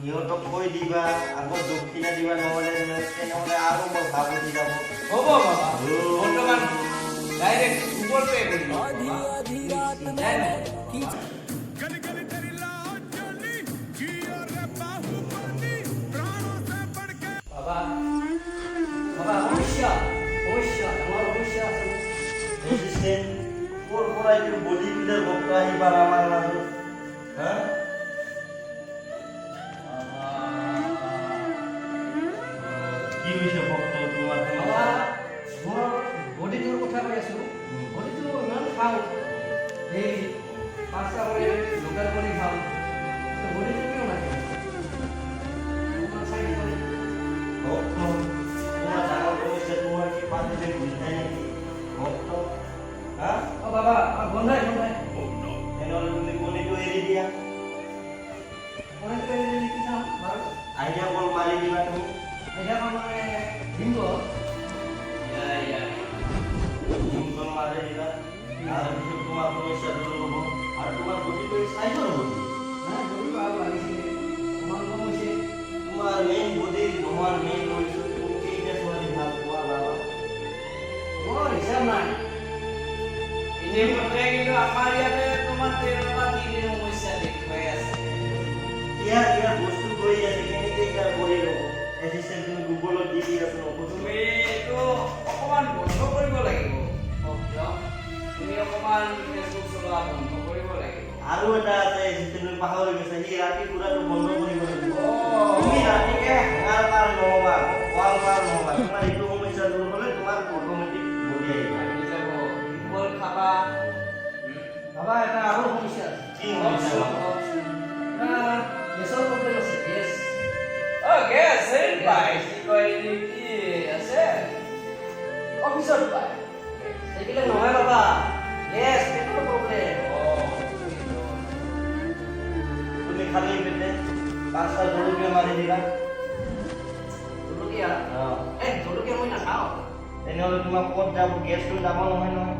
সিহঁতক কৈ দিবা আগত দক্ষিণা দিবা নহ'লে তেনেহ'লে আৰু মই ভাব উঠি যাব হ'ব বাবা বৰ্তমান ডাইৰেক্ট গুগল পে কৰিম বাবা বাবা সমস্যা আমাৰ সমস্যা আছে এসিস্ট্যান্ট কোৰ পৰাই কি বডি বিল্ডাৰ ভক্ত আহিবা আমাৰ মাজত হা কি হৈছে ভক্ত তোমাৰ বাবা মোৰ বডিটোৰ কথা কৈ আছো বডিটো ইমান খাওঁ এই পাঁচটা কৰি লোকেল কৰি খাওঁ বডিটো কিয় নাখায় ভক্ত তোমাৰ ডাঙৰ সমস্যা তোমাৰ কি পাতিলে বুজাই নেকি ভক্ত হা অ বাবা বন্ধাই তেনেহ'লে তুমি কণীটো এৰি দিয়া কণীটো এৰি দিলে কি খাম বাৰু আইডিয়া বল মাৰি দিবা তুমি এতিয়া মানে ডিম্ব ডিম্বল মাৰি দিবা তাৰপিছত তোমাৰ সমস্যা দূৰ হ'ব আৰু তোমাৰ বডিটো চাইজৰ হ'ব তোমাৰ মেইন বডি তোমাৰ মেইন হৈছে তুমি কেইটা ছোৱালী ভাল পোৱা বাবা মোৰ হিচাপ নাই ইতিমধ্যে কিন্তু আমাৰ ইয়াতে তোমাৰ 13টা দিন সমস্যা দেখুৱাই আছে ইয়াৰ বস্তু গৈ আছে কেনেকৈ ইয়াৰ কৰি ল'ব এচিষ্টেণ্ট তুমি গুগলত দি আছো তুমি এইটো অকণমান বন্ধ কৰিব লাগিব তুমি অকণমান ফেচবুক চলোৱা বন্ধ কৰিব লাগিব আৰু এটা আছে এচিষ্টেণ্ট তুমি পাহৰি গৈছা সি ৰাতি পুৰাটো বন্ধ কৰিব লাগিব তুমি ৰাতিকে হাঙাৰ পাৰ নহবা ৱাল পাৰ নহবা তোমাৰ এইটো সমস্যা দূৰ হ'লে তোমাৰ অট'মেটিক বডি আহিব বল খাবা বাবা এটা আৰু সমস্যা আছে কি সমস্যা গেছৰ প্ৰব্লেম আছে গেছ এই পাই কি কয় কি আছে অফিচত পাই এইবিলাক নহয় বাবা গেছ পেটৰ প্ৰব্লেম তুমি খালি পেটে 5টা জলকীয়া মাৰি দিবা জলকীয়া জলকীয়া মই নাখাওঁ তেনেহ'লে তোমাক ক'ত যাব গেছটো যাব নহয় নহয়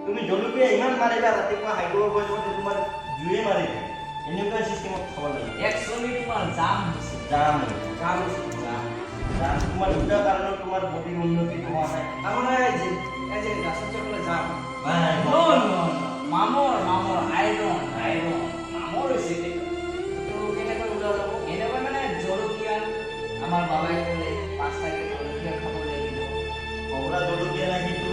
তুমি জলকীয়া ইমান মাৰিবা ৰাতিপুৱা হাইড্ৰ হৈ যাব তোমাৰ জুয়ে মাৰিবা এনেকুৱা চিষ্টেমত খাব লাগিব একচুৱেলি তোমাৰ জাম হৈছে জাম তোমাৰ দুটা কাৰণত তোমাৰ বডি উন্নতি হোৱা নাই তাৰমানে এই যে গাছত যে বোলে জাম মামৰ আইৰণ মামৰ হৈছে এইটো কেনেকৈ ওলাই যাব এনেকৈ মানে জলকীয়া আমাৰ বাবাই ক'লে 5টাকে জলকীয়া খাব লাগিব কমলা জলকীয়া নাই কিন্তু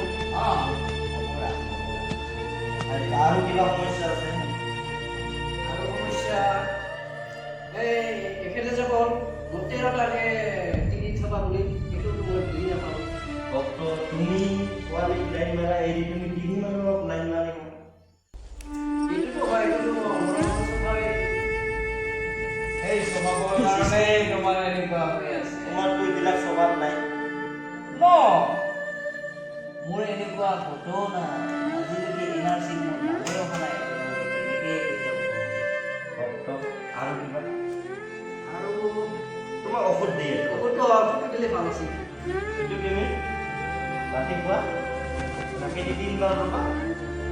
আৰু কিবা সমস্যা আছে আৰু সমস্যা এফালে যাব গোটেই তাকে টিভি চাবা বুলি এইটো মই বুজি নাপাওঁ ভক্ত তুমি পোৱালি লাইন মাৰা এৰি তুমি টিভি মানুহক লাইন মাৰিব এইটোতো হয় কিন্তু এই স্বভাৱৰ কাৰণে তোমাৰ এনেকুৱা হৈ আছে তোমাৰতো এইবিলাক স্বভাৱ নাই মোৰ এনেকুৱা ঘটনা আজিলৈকে এনাৰ্জি মোৰ নামেই অহা নাই ভক্ত আৰু কিবা আৰু তোমাক ঔষধ দিয়ে ঔষধটো দিলে ভাল আছিল এইটো তুমি ৰাতিপুৱা ৰাতি 3 বাৰ ল'বা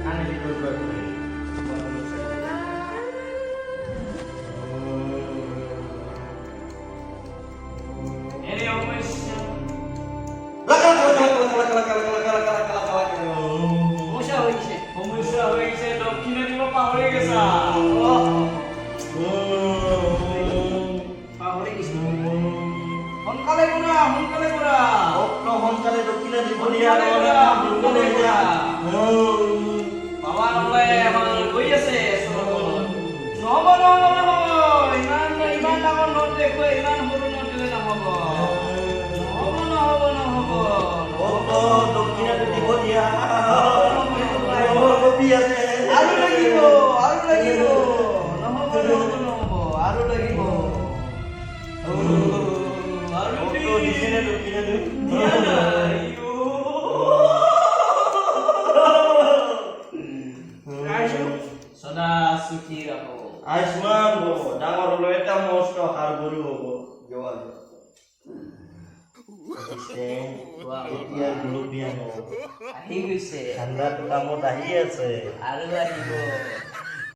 কাণে ভিতৰত গৈ সমস্যা হৈ গৈছে দক্ষিণে দিব পাহৰি গৈছা সোনকালে কৰা সোনকালে দক্ষিণে দিব বাবা নহ'লে আমাৰ গৈ আছে নহ'ব ইমান ডাঙৰ নোট দেখুৱাই ইমান সৰু নোট দিলে নহ'ব দক্ষিণাটো দিব দিয়া আৰু লাগিব নহ'ব আৰু লাগিব সদা সুখী পিছে কোৱা এতিয়া গুলপীয়া ন আহি গৈছে ঠাণ্ডাটো কামত আহি আছে আৰু আহিব